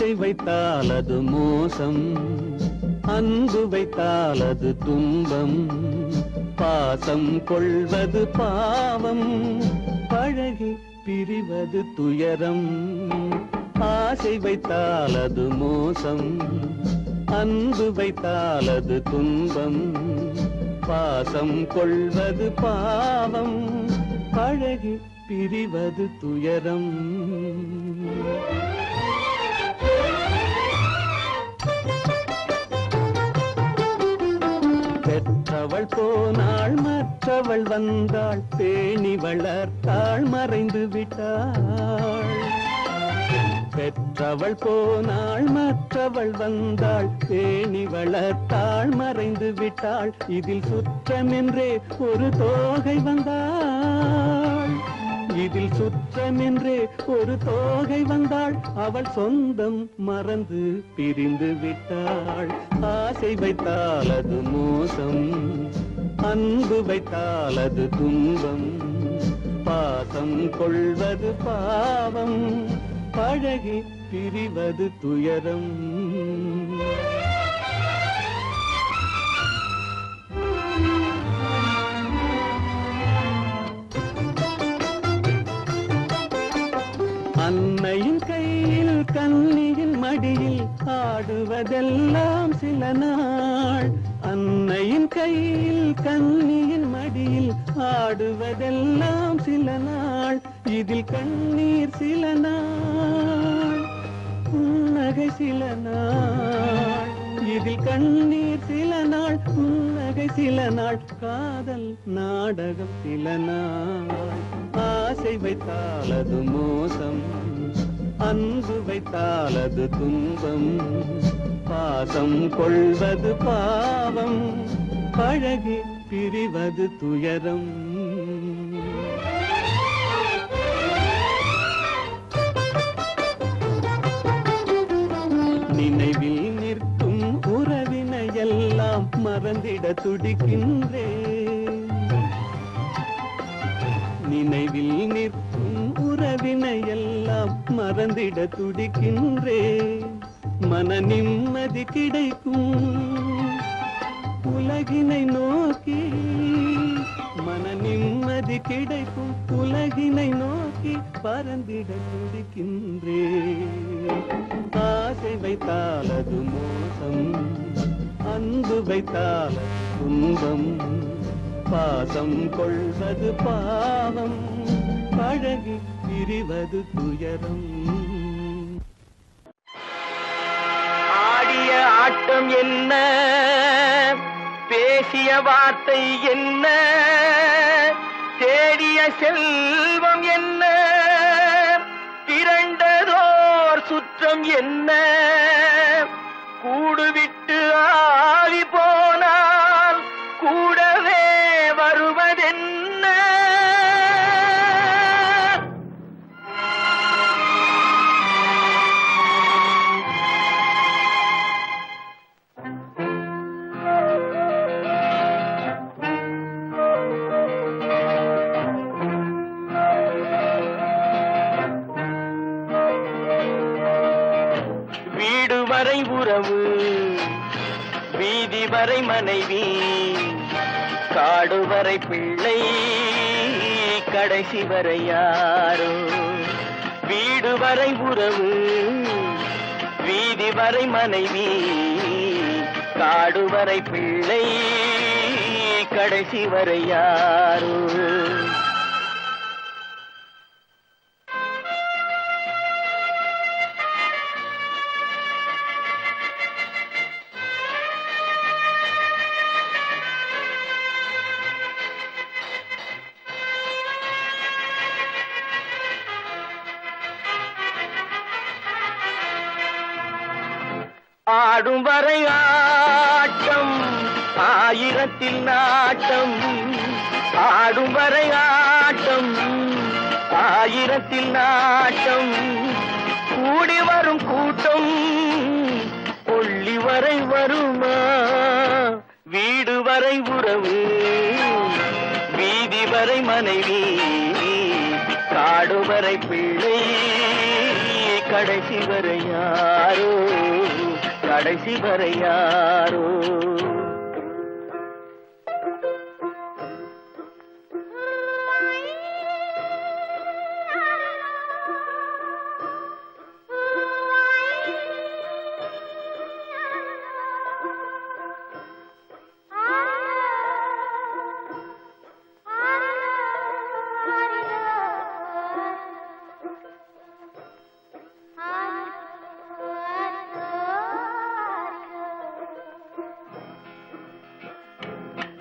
ஆசை வைத்தால் அது மோசம், அன்பு வைத்தால் அது துன்பம், பாசம் கொள்வது பாவம், பழகி பிரிவது துயரம். ஆசை வைத்தால் அது மோசம், அன்பு வைத்தால் அது துன்பம், பாசம் கொள்வது பாவம், பழகி பிரிவது துயரம். பெற்றவள் போனாள் மற்றவள் வந்தாள், பேணி வளர்த்தாள் மறைந்து விட்டாள். பெற்றவள் போனாள் மற்றவள் வந்தாள், பேணி வளர்த்தாள் மறைந்து விட்டாள். இதில் சுற்றமென்றே ஒரு தோகை வந்தாள், இதில் சுற்றமென்றே ஒரு தோகை வந்தாள். அவள் சொந்தம் மறந்து பிரிந்து விட்டாள். ஆசை வைத்தால் அது மோசம், அன்பு வைத்தால் அது துன்பம், பாசம் கொள்வது பாவம், பழகி பிரிவது துயரம். அன்னையின் கையில் கன்னியின் மடியில் ஆடுவதெல்லாம் சில நாள், அன்னையின் கையில் கன்னியின் மடியில் ஆடுவதெல்லாம் சில நாள். இதில் கண்ணீர் சில நாள், புன்னகை சில நாள். இதில் கண்ணீர் சில நாள், புன்னகை சில நாள், காதல் நாடகம் சில நாள். ஆசை வைத்தால் அது மோசம், அன்பு வைத்தால் அது துன்பம், பாசம் கொள்வது பாவம், பழகி பிரிவது துயரம். நினைவில் நிற்கும் உறவினை எல்லாம் மறந்திட துடிக்கின்றேன், நினைவில் நிற்கும் உறவினை எல்லாம் மறந்திட துடிக்கின்றேன். மன நிம்மதி கிடைக்கும் உலகினை நோக்கி, மன நிம்மதி கிடைக்கும் உலகினை நோக்கி பறந்திட துடிக்கின்றேன். ஆசை வைத்தால் அது மோசம், அன்பு வைத்தால் துன்பம், பாசம் கொள்வது பாவம், பழகி பிரிவது துயரம். ஆடிய ஆட்டம் என்ன, பேசிய வார்த்தை என்ன, தேடிய செல்வம் என்ன, திரண்டதோர் சுற்றம் என்ன, கூடுவிட்டு ஆவி போனால் கூடவே வருவதென்ன. வீடு வரை உறவு, வீதி வரை மனைவி, காடு வரை பிள்ளை, கடைசி வரை யாரோ. வீடு வரை உறவு, வீதி வரை மனைவி, காடு வரை பிள்ளை, கடைசி வரை யாரோ. ஆடும் வரை ஆட்டம், ஆயிரத்தில் நாட்டம், ஆடும் வரை ஆட்டம், ஆயிரத்தில் நாட்டம், கூடி வரும் கூட்டம் கொள்ளி வரை வருமா. வீடு வரை உறவு, வீதி வரை மனைவி, காடு வரை பிள்ளை, கடைசி வரை யாரோ, கடைசி வரை யாரோ.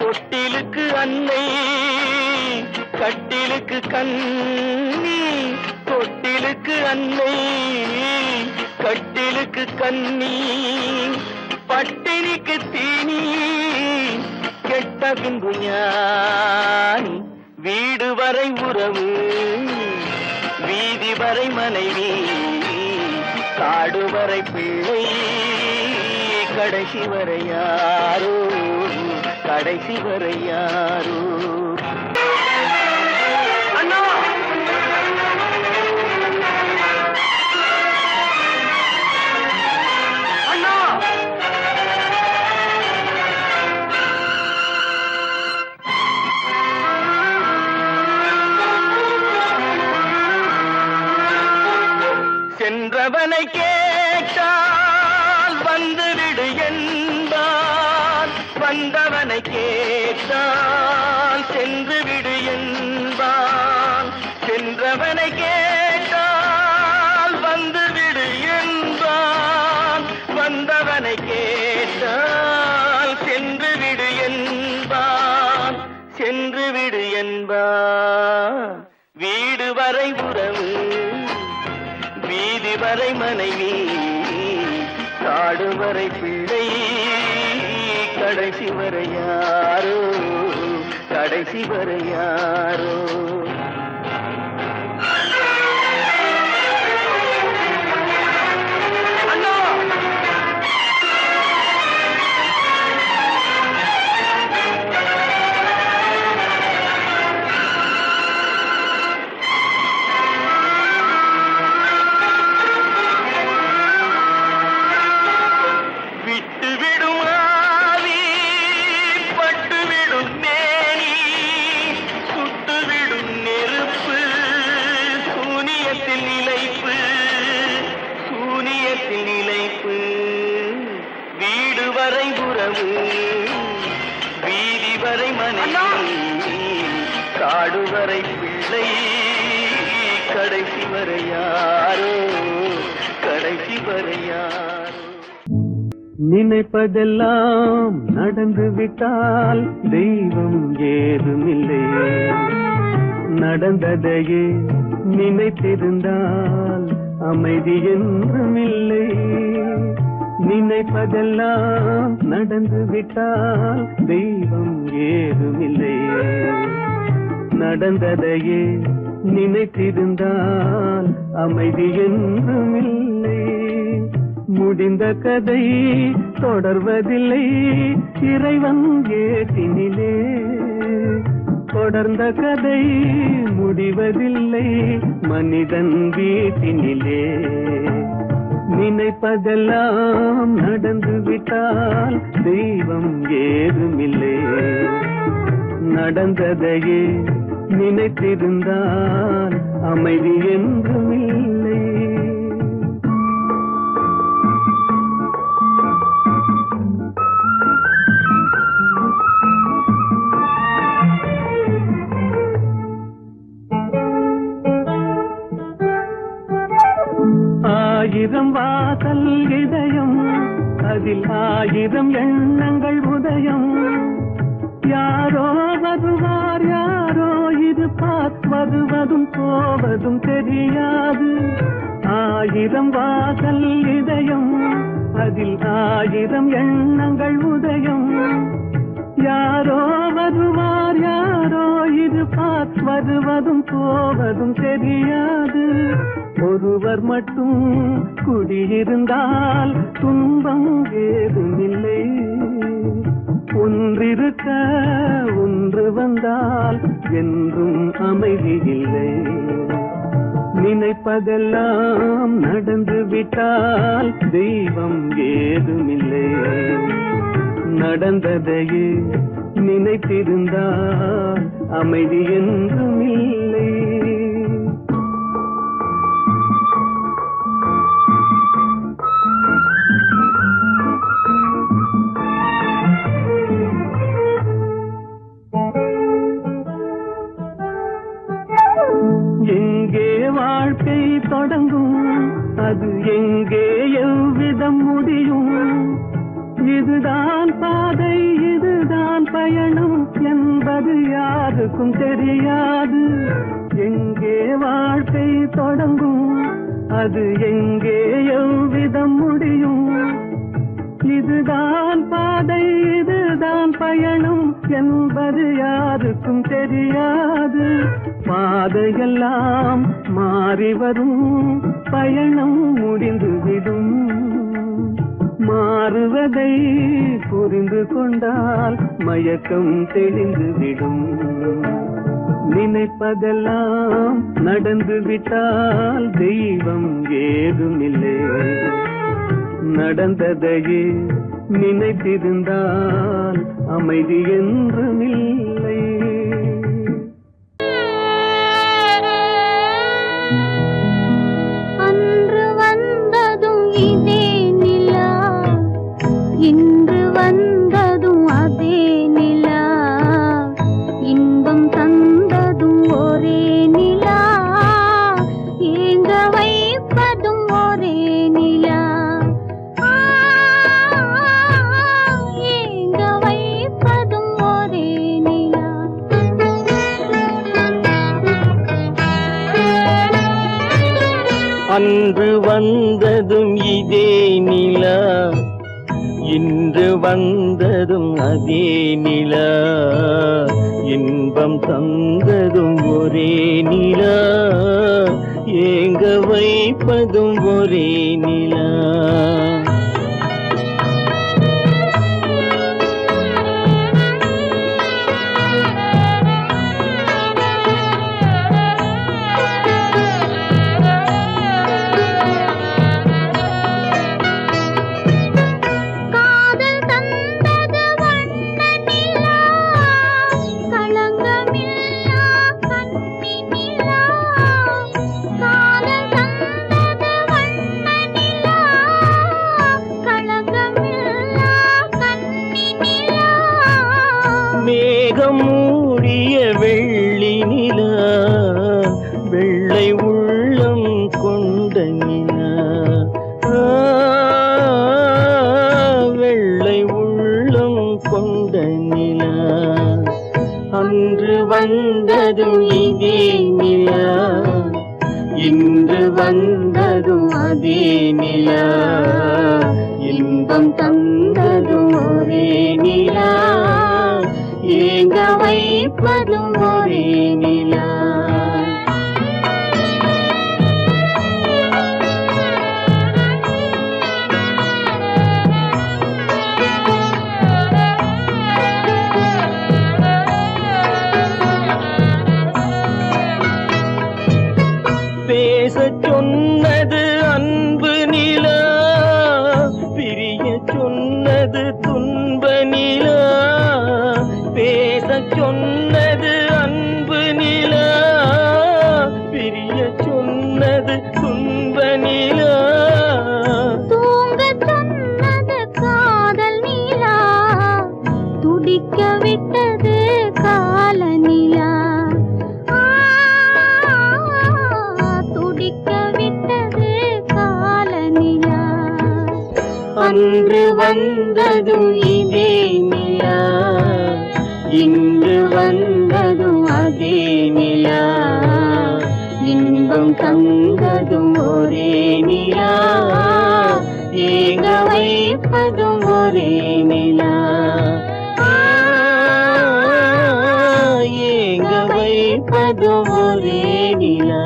தொட்டிலுக்கு அன்னை, கட்டிலுக்கு கண்ணி. தொட்டிலுக்கு அன்னை, கட்டிலுக்கு கண்ணி. பட்டினிக்கு தீனி, கெட்ட பின்பு ஞானி. வீடு வரை உறவு, வீதி வரை மனைவி, காடு வரை பிள்ளை, கடைசி வரை யாரோ, கடைசி வரை யாரோ. அண்ணா, அண்ணா, சென்றவனை கேட்டால் வந்துவிடு என்பான், வந்தவனை கேட்டால் சென்று விடு என்பான். சென்றவனை கேட்டால் வந்துவிடு என்பான், வந்தவனை கேட்டால் சென்று விடு என்பான், சென்று விடு என்பான். வீடு வரை உறவு, வீதி வரை மனைவி, காடு வரை பிள்ளை, கடைசி வரை யாரோ, கடைசி வரை யாரோ. அண்ணா, விட்டுவிடும் ஆவி, பட்டுவிடும் மேனி, சுட்டுவிடும் நெருப்பு, சூனியத்தில் நிலைப்பு, சூனியத்தில் நிலைப்பு. வீடு வரை உறவு, வீதி வரை மனைவி, காடு வரை பிள்ளை, கடைசி வரை யாரோ, கடைசி வரை யாரோ. நினைப்பதெல்லாம் நடந்து விட்டால் தெய்வம் ஏதுமில்லை, நடந்ததையே நினைத்திருந்தால் அமைதி என்றுமில்லை. நினைப்பதெல்லாம் நடந்து விட்டால் தெய்வம் ஏதுமில்லை, நடந்ததையே நினைத்திருந்தால் அமைதி என்றுமில்லை. முடிந்த கதை தொடர்வதில்லை இறைவன் ஏட்டினிலே, தொடர்ந்த கதை முடிவதில்லை மனிதன் வீட்டினிலே. நினைப்பதெல்லாம் நடந்து விட்டால் தெய்வம் ஏதுமில்லை, நடந்ததையே நினைத்திருந்தால் அமைதி என்றுமில்லை. ஆயிரம் வாசல் இதயம், அதில் ஆயிரம் எண்ணங்கள் உதயம். யாரோ வருவார் யாரோ இருப்பார், வருவதும் போவதும் தெரியாது. ஆயிரம் வாசல் இதயம், அதில் ஆயிரம் எண்ணங்கள் உதயம். யாரோ வருவார் யாரோ இருப்பார், வருவதும் போவதும் தெரியாது. ஒருவர் மட்டும் குடியிருந்தால் துன்பம் ஏதுமில்லை, ஒன்றிருக்க ஒன்று வந்தால் என்றும் அமைதி இல்லை. நினைப்பதெல்லாம் நடந்து விட்டால் தெய்வம் ஏதுமில்லை. நடந்ததையே நினைத்திருந்தால் அமைதி என்றும் இல்லை. எங்கே வாழ்க்கை தொடங்கும், அது எங்கே எவ்விதம் முடியும்? இதுதான் பாதை, இதுதான் பயணம் என்பது யாருக்கும் தெரியாது. எங்கே வாழ்க்கை தொடங்கும், அது எங்கே எவ்விதம் முடியும்? இதுதான் பாதை, இதுதான் பயணம் என்பது யாருக்கும் தெரியாது. பாதையெல்லாம் மாறி வரும், பயணம் முடிந்துவிடும். மாறுவதை புரிந்து கொண்டால் மயக்கம் தெளிந்துவிடும். நினைப்பதெல்லாம் நடந்து விட்டால் தெய்வம் ஏதுமில்லை. நடந்ததையே நினைத்திருந்தால் அமைதி என்றுமில்லை. அன்று வந்ததும் இதே நிலா, இன்று வந்ததும் அதே நிலா, இன்பம் தந்ததும் ஒரே நிலா, ஏங்க வைப்பதும் ஒரே நிலா, ஏங்க வைப்பதும் ஒரே நிலா. அன்று வந்ததும் இதே நிலா, இன்று வந்ததும் அதே நிலா, இன்பம் தந்ததும் ஒரே நிலா, ஏங்க வைப்பதும் ஒரே நிலா. காதல் தந்தது வண்ண நிலா, களங்கமில்லா கன்னி நிலா. காதல் தந்தது வண்ண நிலா, களங்கமில்லா கன்னி நிலா. மேகம் மூடிய வெள்ளி நிலா, வெள்ளை உள்ளம் கொண்ட நிலா, வெள்ளை உள்ளம் கொண்ட நிலா. அன்று வந்ததும் இதே நிலா, இன்று வந்ததும் அதே நிலா, இன்பம் தந்ததும் ஒரே நிலா, ஏங்க வைப்பதும் ஒரே நிலா. பேசச் சொன்னது அன்பு நிலா, பிரியச் சொன்னது துன்ப நிலா. பேசச் சொன்னது அன்பு நிலா, பிரியச் சொன்னது துன்ப நிலா. தூங்கச் சொன்னது காதல் நிலா, துடிக்க விட்டது கால நிலா, துடிக்க விட்டது கால நிலா. அன்று வந்ததும் இதே நிலா, இன்று வந்ததும் அதே நிலா, இன்பம் தந்ததும் ஒரே நிலா, ஏங்க வைப்பதும் ஒரே நிலா, ஏங்க வைப்பதும் ஒரே நிலா.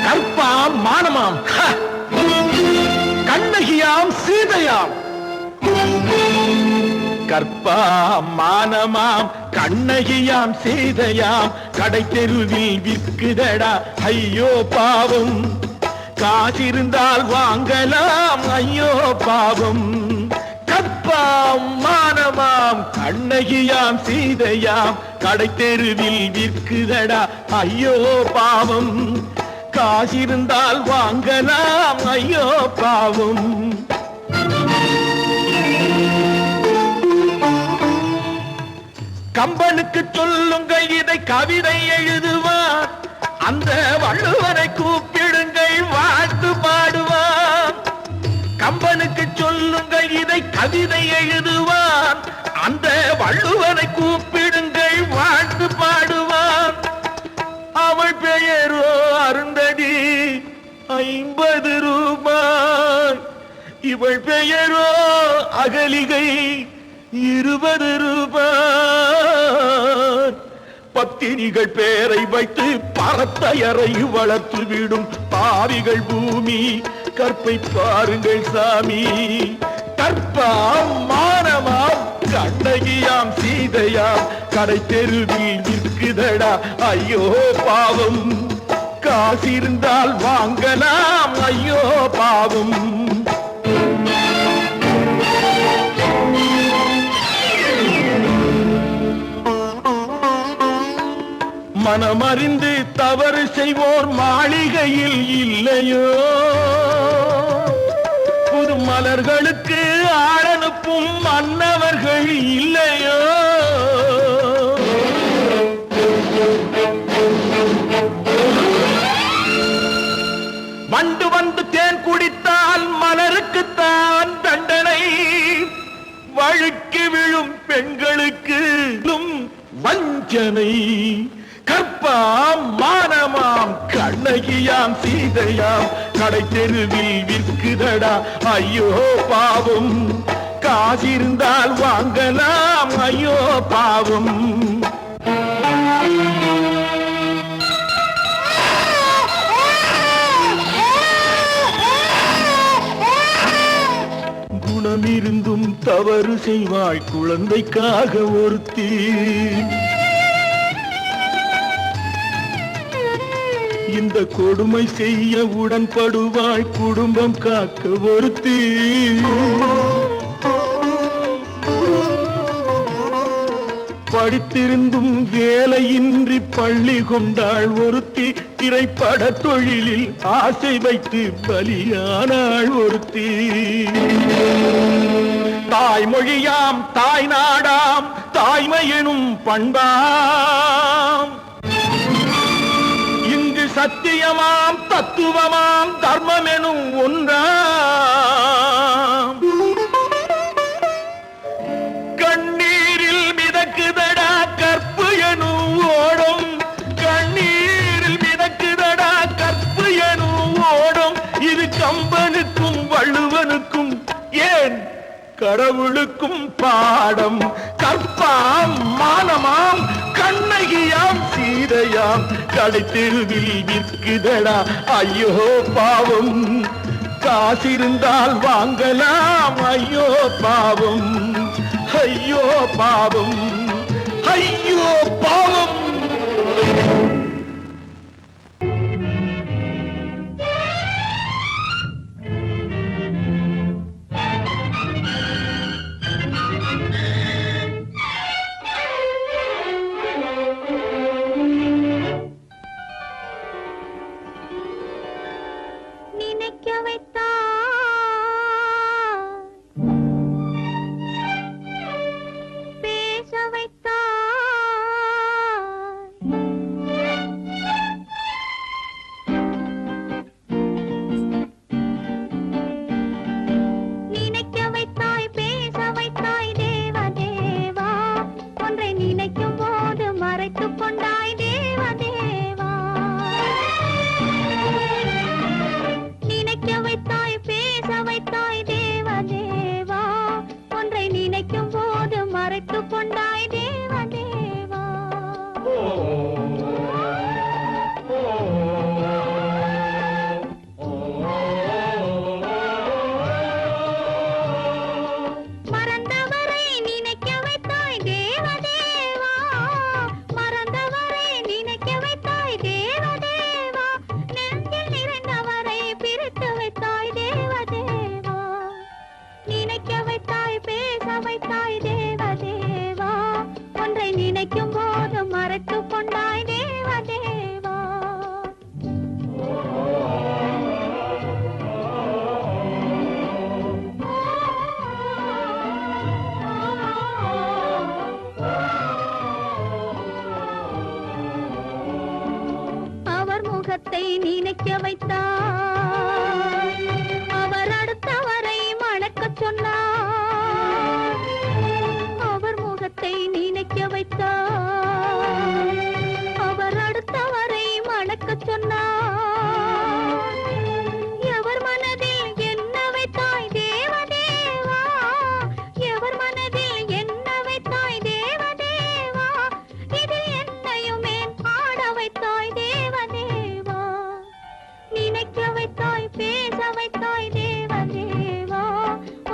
கற்பாம் மானமாம், கண்ணகியாம் சீதையாம். கற்பாம் மானமாம் கண்ணகியாம் சீதையாம் கடை தெருவில் விற்குதடா ஐயோ பாவம். காசிருந்தால் வாங்கலாம் ஐயோ பாவம். கற்பாம் மானமாம் கண்ணகியாம் சீதையாம் கடை தெருவில் விற்குதடா ஐயோ பாவம். காசிருந்தால் வாங்கலாம் ஐயோ பாவம். கம்பனுக்கு சொல்லுங்கள் இதை கவிதை எழுதுவார். அந்த வள்ளுவனை கூப்பிடுங்கள் வாழ்த்து பாடுவார். கம்பனுக்கு சொல்லுங்கள் இதை கவிதை எழுதுவார். அந்த வள்ளுவனை கூப்பிடுங்கள் வாழ்த்து பாடுவார். அவள் பெயரோ அருந்ததி 50 ரூபாய். இவள் பெயரோ அகலிகை 20 ரூபாய். பத்தினிகள் பேரை வைத்து பரத்தையறை வளர்த்து விடும் பாவிகள் பூமி. கற்பை பாருங்கள் சாமி. கற்பாம் மானமாம் கண்ணகியாம் சீதையாம் கடை தெருவில் விற்குதடா ஐயோ பாவம். காசிருந்தால் வாங்கலாம் ஐயோ பாவம். மனமறிந்து தவறு செய்வோர் மாளிகையில் இல்லையோ. புது மலர்களுக்கு ஆளனுப்பும் மன்னவர்கள் இல்லையோ. வண்டு வந்து தேன் குடித்தால் மலருக்குத்தான் தண்டனை. வழுக்கி விழும் பெண்களுக்கு வஞ்சனை. கற்பாம் மானமாம் கண்ணகியாம் சீதையாம் கடை தெருவில் விற்குதடா ஐயோ பாவம். காசிருந்தால் வாங்கலாம் ஐயோ பாவம். குணமிருந்தும் தவறு செய்வாய் குழந்தைக்காக ஒருத்தி. இந்த கொடுமை செய்ய உடன்படுவாய் குடும்பம் காக்க ஒருத்தி. படித்திருந்தும் வேலையின்றி பள்ளி கொண்டாள் ஒருத்தி. திரைப்பட தொழிலில் ஆசை வைத்து பலியானாள் ஒருத்தி. தாய்மொழியாம் தாய் நாடாம் தாய்மையெனும் பண்பாம். இங்கு சத்தியமாம் தத்துவமாம் தர்மம் எனும் ஒன்றாம். கண்ணீரில் மிதக்குதடா கற்பு எனும் ஓடும். கண்ணீரில் மிதக்குதடா கற்பு எனும் ஓடும். இது கம்பனுக்கும் வள்ளுவனுக்கும் ஏன் கடவுளுக்கும் பாடம். கற்பாம் மானமாம் கண்ணகியாம் சீதையாம் கடை தெருவில் விற்குதடா ஐயோ பாவம். காசிருந்தால் வாங்கலாம் ஐயோ பாவம். ஐயோ பாவம். ஐயோ பாவம். நினைக்க வைத்தாய், பேச வைத்தாய், முகத்தை நினைக்க வைத்தார், அவர் அடுத்தவரை மணக்கச் சொன்னார். அவர் முகத்தை நினைக்க வைத்தார், அவர் அடுத்தவரை மணக்கச் சொன்னார். எவர் மனதில் என்ன வைத்தாய் தேவதேவா, எவர் மனதில் என்ன வைத்தாய் தேவதேவா, இதில் என்னையுமே ஆட வைத்தாய் தேவதேவா. நினைக்க வைத்தாய் பேச வைத்தாய் தேவதேவா,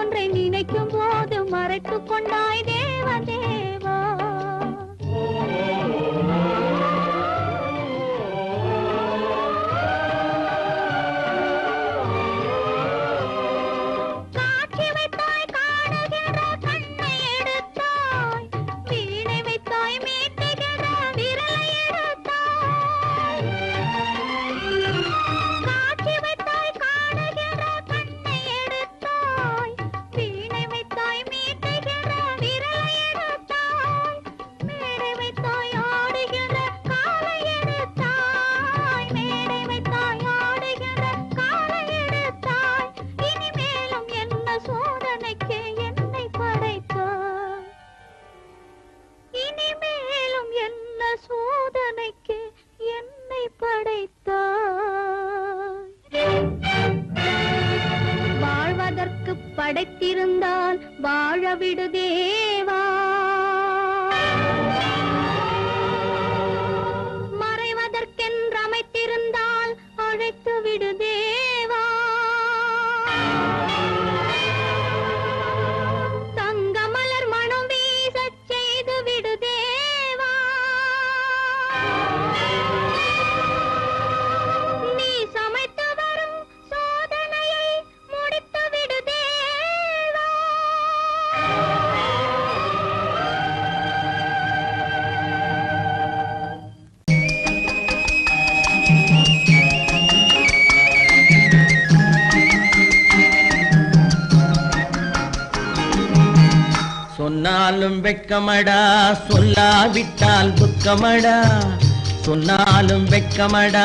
ஒன்றை நினைக்கும் போது மறைத்துக் கொண்டாய் தேவதேவா. காட்சி வைத்தாய் காணுகிற கண்ணை எடுத்தாய், வீணை வைத்தாய் மீட்டுகிற விரலை எடுத்தாய். காட்சி வைத்தாய் காணுகிற கண்ணை எடுத்தாய், வீணை வைத்தாய் மீட்டுகிற விரலை எடுத்தாய். மேடை வைத்தாய் ஆடுகிற காலை எடுத்தாய், மேடை வைத்தாய் ஆடுகிற காலை எடுத்தாய். இனிமேலும் என்ன சோதனைக்கு என்னை படைத்தாய், இனிமேலும் என்ன சோதனைக்கு என்னை படைத்தாய். வாழ்வதற்கு படைத்திருந்தால் வாழ விடு தேவா, மறைவதற்கென்று அமைத்திருந்தால் அழைத்து விடு தேவா. தங்க மலர் மனம் வீசச் செய்து விடு தேவா. நீ சமைத்து வரும் சோதனையை முடித்து விடு தேவா. சொன்னாலும் வெட்கமடா, சொல்லாவிட்டால் துக்கமடா. சொன்னாலும் வெட்கமடா,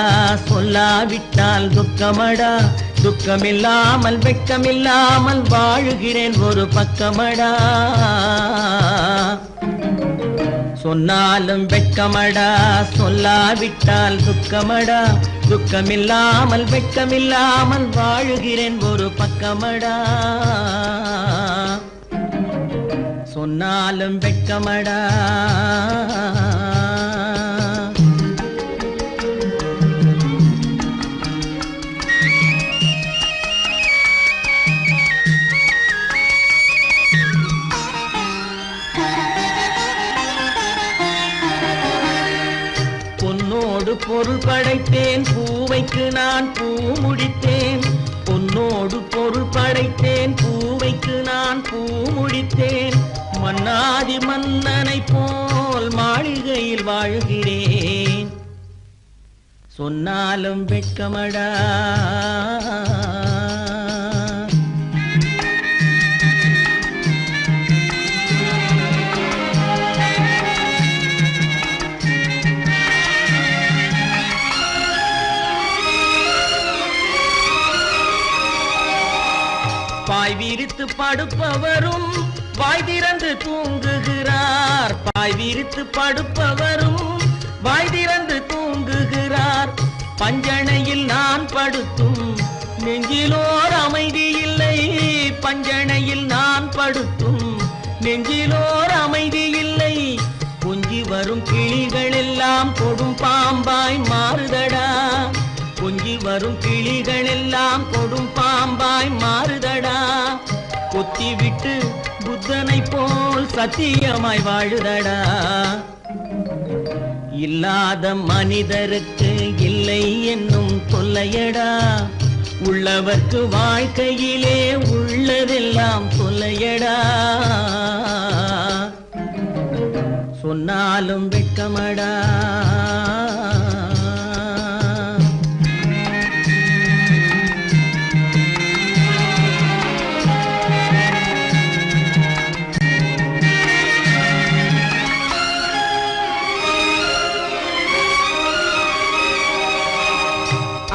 சொல்லாவிட்டால் துக்கமடா. துக்கமில்லாமல் வெட்கமில்லாமல் வாழுகிறேன் ஒரு பக்கமடா. சொன்னாலும் வெட்கமடா, சொல்லாவிட்டால் துக்கமடா. துக்கமில்லாமல் வெட்கமில்லாமல் வாழுகிறேன் ஒரு பக்கமடா. சொன்னாலும் வெட்கமடா. பொன்னோடு பொருள் படைத்தேன், பூவைக்கு நான் பூ முடித்தேன். பொன்னோடு பொருள் படைத்தேன், பூவைக்கு நான் பூ முடித்தேன். மன்னாதி மன்னனை போல் மாளிகையில் வாழுகிறேன். சொன்னாலும் வெட்கமடா. பாய் விரித்து படுப்பவரும் வாய் திறந்து தூங்குகிறார். பாய் விரித்து படுப்பவரும் வாய் திறந்து தூங்குகிறார். பஞ்சணையில் நான் படுத்தும் நெஞ்சிலோர் அமைதி இல்லை. பஞ்சணையில் நான் படுத்தும் நெஞ்சிலோர் அமைதி இல்லை. கொஞ்சி வரும் கிளிகள் எல்லாம் கொடும் பாம்பாய் மாறுதடா. கொஞ்சி வரும் கிளிகள் எல்லாம் கொடும் பாம்பாய் மாறுதடா. கொத்தி விட்டு புத்தனை போல் சத்தியமாய் வாழுதடா. இல்லாத மனிதருக்கு இல்லை என்னும் தொல்லையடா. உள்ளவர்க்கு வாழ்க்கையிலே உள்ளதெல்லாம் தொல்லையடா. சொன்னாலும் வெட்கமடா.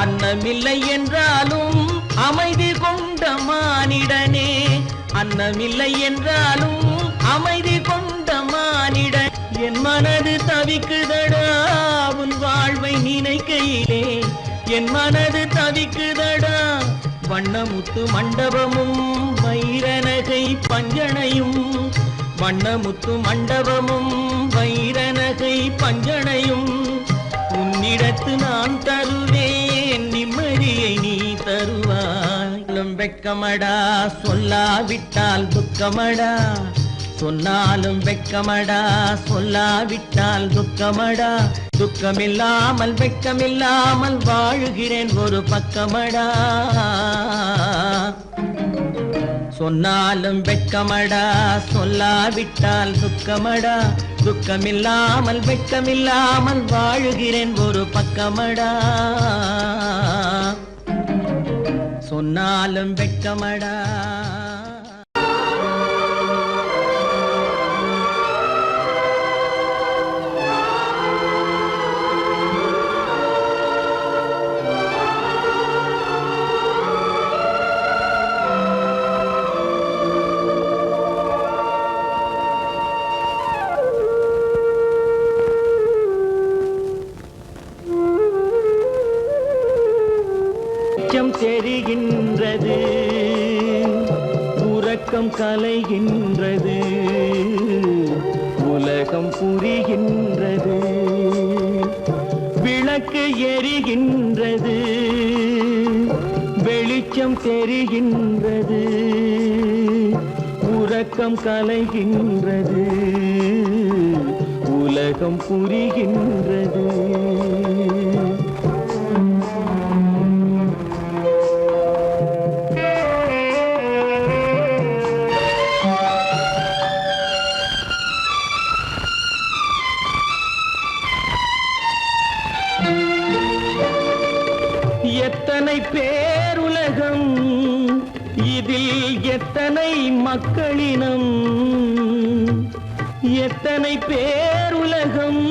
அன்னமில்லை என்றாலும் அமைதி கொண்ட மானிடனே, அன்னமில்லை என்றாலும் அமைதி கொண்ட மானிடன். என் மனது தவிக்குதடா உன் வாழ்வை நினைக்கையிலே, என் மனது தவிக்குதடா. வண்ணமுத்து மண்டபமும் வைரநகை பஞ்சனையும், வண்ணமுத்து மண்டபமும் வைரநகை பஞ்சனையும் உன்னிடத்து நான் தருவேன், நிம்மதியை நீ தருவாய். வெட்கமடா சொல்லாவிட்டால் துக்கமடா, சொன்னாலும் வெட்கமடா சொல்லாவிட்டால் துக்கமடா. துக்கமில்லாமல் வெட்கமில்லாமல் வாழுகிறேன் ஒரு பக்கமடா. சொன்னாலும் வெட்கமடா சொல்லாவிட்டால் துக்கமடா. துக்கமில்லாமல் வெட்கமில்லாமல் வாழுகிறேன் ஒரு பக்கமடா. சொன்னாலும் வெட்கமடா. தெரிகின்றது உறக்கம் கலைகின்றது, உலகம் புரிகின்றது. விளக்கு எரிகின்றது வெளிச்சம் தெரிகின்றது, உறக்கம் கலைகின்றது, உலகம் புரிகின்றது. எத்தனை பேருலகம் இதில் எத்தனை மக்களினம், எத்தனை பேருலகம்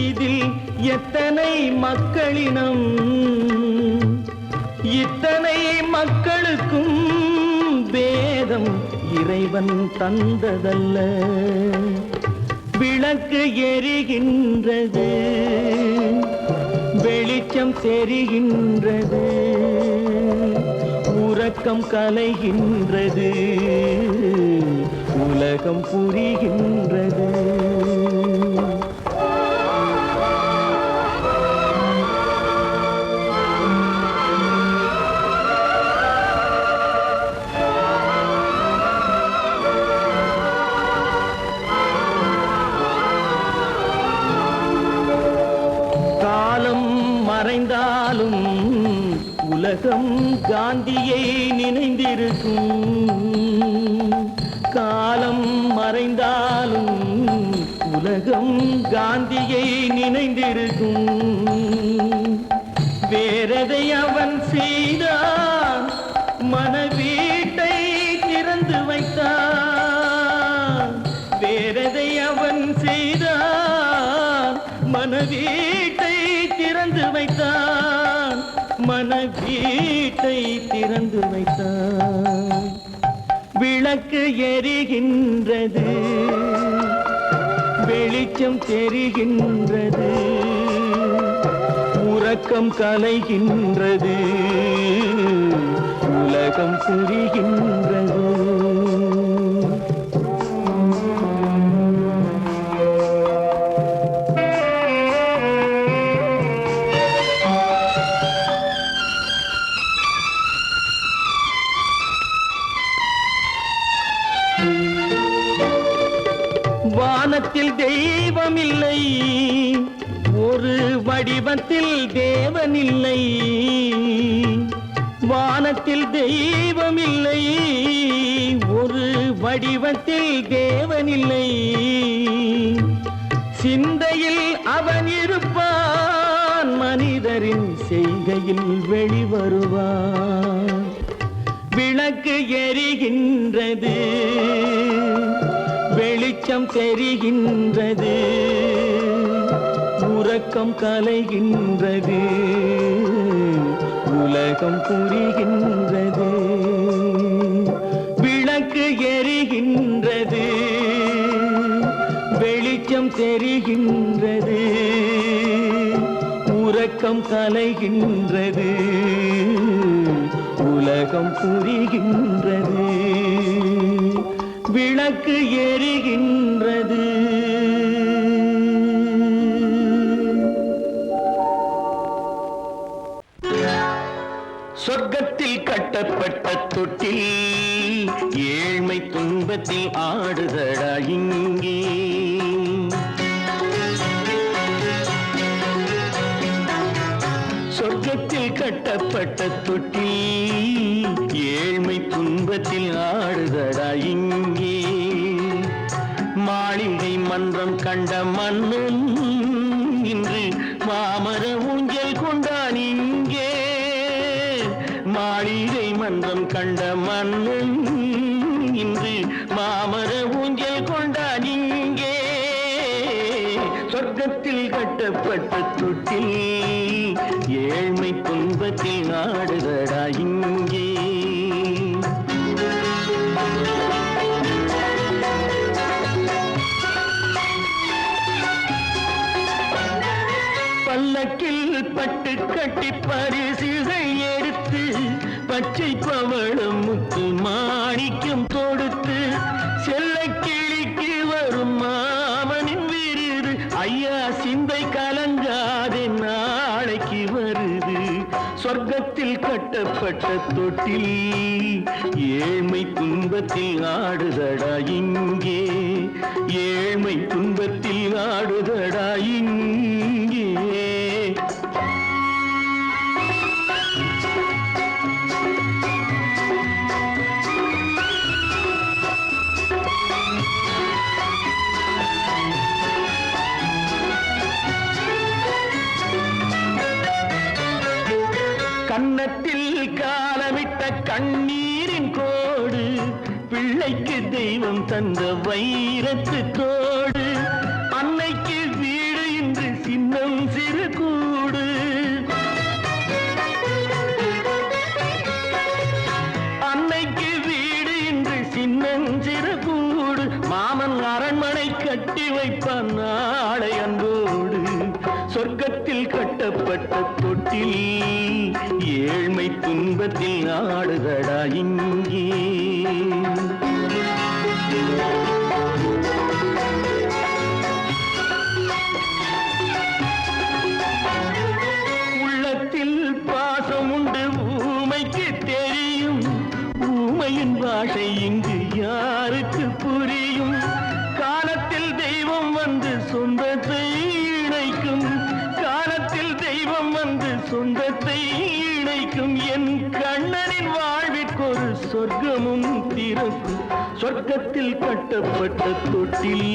இதில் எத்தனை மக்களினம். இத்தனை மக்களுக்கும் வேதம் இறைவன் தந்ததல்ல. விளக்கு எரிகின்றது வெளிச்சம் தெரிகின்றது, உறக்கம் கலைகின்றது, உலகம் புரிகின்றது. மறைந்தாலும் உலகம் காந்தியை நினைந்திருக்கும், காலம் மறைந்தாலும் உலகம் காந்தியை நினைந்திருக்கும். வேறதை அவன் செய்தான் மனவீட்டை திறந்து வைத்தான், வேறதை அவன் செய்தான் மனவீட்டை திறந்து வைத்தான், மனவீட்டை திறந்து வைத்தான். விளக்கு எரிகின்றது வெளிச்சம் தெரிகின்றது, உறக்கம் கலைகின்றது, உலகம் புரிகின்றது. வானத்தில் தெய்வமில்லை, ஒரு வடிவத்தில் தேவனில்லை. வானத்தில் தெய்வமில்லை, ஒரு வடிவத்தில் தேவனில்லை. சிந்தையில் அவன் இருப்பான், மனிதரின் செய்கையில் வெளிவருவான். விளக்கு எரிகின்றது வெளிச்சம் தெரிகின்றது, உறக்கம் கலைகின்றது, உலகம் புரிகின்றது, விளக்கு எரிகின்றது, வெளிச்சம் தெரிகின்றது, உறக்கம் கலைகின்றது, உலகம் புரிகின்றது, விளக்கு எரிகின்றது. சொர்க்கத்தில் கட்டப்பட்ட தொட்டில் ஏழ்மை துன்பத்தில் ஆடுதடா இங்கே. சொர்க்கத்தில் கட்டப்பட்ட தொட்டில் ஏழ்மை துன்பத்தில் ஆடுதடா இங்கே. மாளிகை மன்றம் கண்ட மன்னன் இன்று மாமர ஊஞ்சல் கொண்டான் இங்கே. மாளிகை மன்றம் கண்ட மன்னன் இன்று மாமர ஊஞ்சல் கொண்டான் இங்கே. சொர்க்கத்தில் கட்டப்பட்ட தொட்டில் ஏழ்மை துன்பத்தில் ஆடுதடா இங்கே. பல்லக்கில் பட்டு கட்டி பரிசுகள் எடுத்து பச்சை பவளம் முத்து மாணிக்கம் தொடுத்து செல்ல கிளிக்கு வரும் மாமனின் விருது. ஐயா சிந்தை கலங்காதே நாளைக்கு வருது. சொர்க்கத்தில் கட்டப்பட்ட தொட்டில் ஏழ்மை துன்பத்தில் ஆடுதடா இங்கே. ஏழ்மை துன்பத்தில் ஆடுதடா இங்கே. கன்னத்தில் காலமிட்ட கண்ணீரின் கோடு, பிள்ளைக்கு தெய்வம் தந்த வைரத்து தோடு. அன்னைக்கு வீடு இன்று சின்னம் சிறு கூடு. அன்னைக்கு வீடு இன்று சின்னம் சிறு கூடு. மாமன் அரண்மனை கட்டி வைப்பான் நாளை அன்போடு. சொர்க்கத்தில் கட்டப்பட்ட தொட்டில் ஏழ்மை துன்பத்தில் ஆடுதடா இங்கே. உள்ளத்தில் பாசம் உண்டு ஊமைக்கு தெரியும். ஊமையின் பாஷை இங்கு யாருக்கு புரியும்? காலத்தில் தெய்வம் வந்து சொந்தத்தை இணைக்கும். காலத்தில் தெய்வம் வந்து சொந்தத்தை இணைக்கும். என் கண்ணனின் வாழ்விற்கொரு சொர்க்கமும் திறக்கும். சொர்க்கத்தில் கட்டப்பட்ட தொட்டில்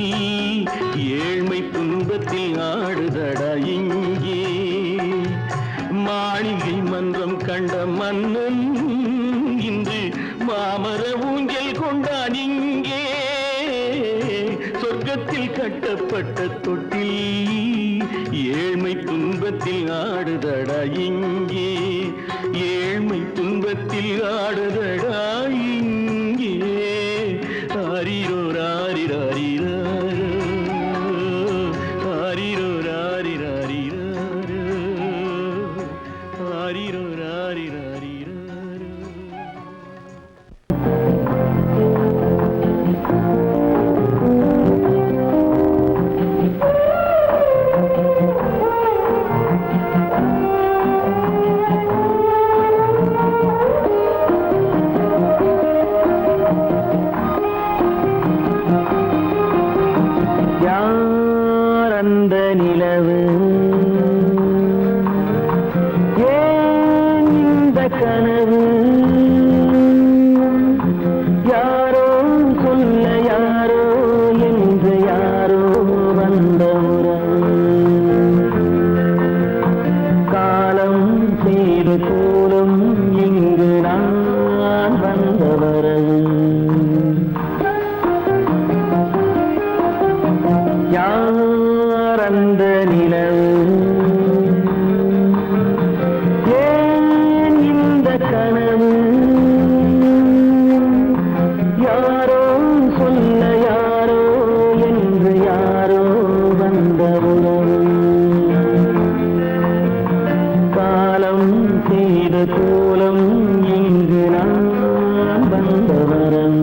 ஏழ்மை துன்பத்தில் ஆடுதடா இங்கே. மாளிகை மன்றம் கண்ட மன்னன் இன்று மாமர ஊஞ்சல் கொண்டான் இங்கே. சொர்க்கத்தில் கட்டப்பட்ட தொட்டில் ஏழ்மை துன்பத்தில் ஆடுதடா இங்கே. ஏழ்மை துன்பத்தில் ஆடுதடா இங்கே. ஆரிரோ ராரிராரிரோ, ஆரிரோ ராரிராரிரோ, ஆரிரோ ராரிராரிரோ. நிலவு ஏன் இந்த கோலம் இங்கு நான் வந்தவரம்.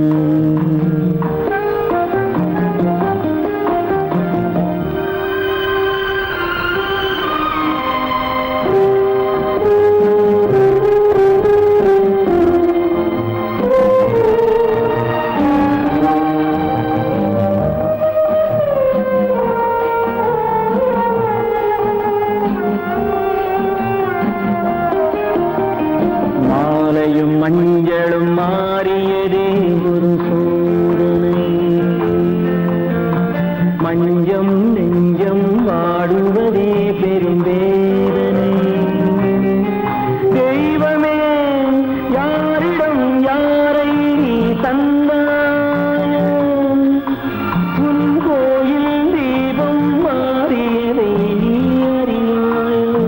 மாலையும் மஞ்சளும் மாறியதே ஒரு சோதனை. மஞ்சம் நெஞ்சம் வாடுவதே பெரும் வேதனை. தெய்வமே யாரிடம் யாரை நீ தந்தாயோ, உன் கோயில் தீபம் மாறியதை நீ அறியாயோ.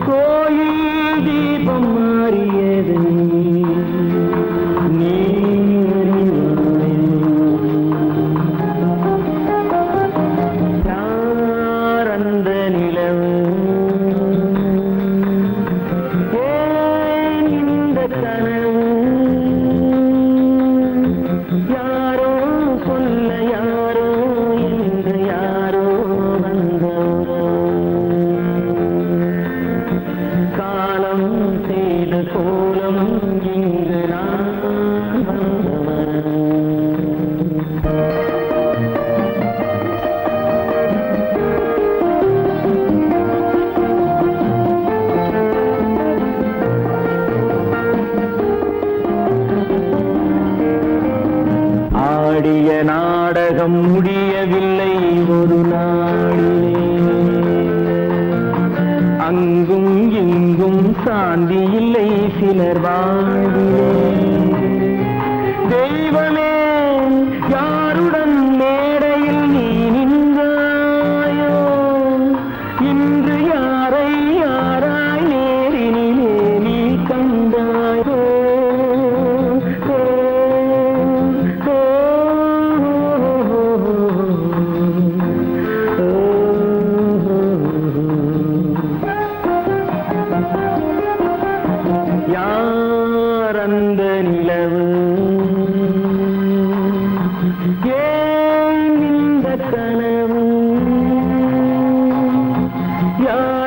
கோயில் தீபம் மாறியதை நீ யார் அந்த நிலவு, ஏன் இந்த கனவு, யாரோ சொல்ல யாரோ என்று யாரோ வந்தவரோ. காலம் செய்த கோலம் இங்கு நான் வந்தவன். ஆடிய நாடகம் முடியவில்லை ஒரு நாளிலே. அங்கும் இங்கும் சாந்தி இல்லை சிலர் வாழ்விலே. தெய்வமே யாருடன் மேடையில் நீ நின்றாயோ, இன்று யாரை யாராய் நேரினிலே நீ கண்டாயோ. யார் அந்த நிலவு, ஏன் இந்த கனவு, யார்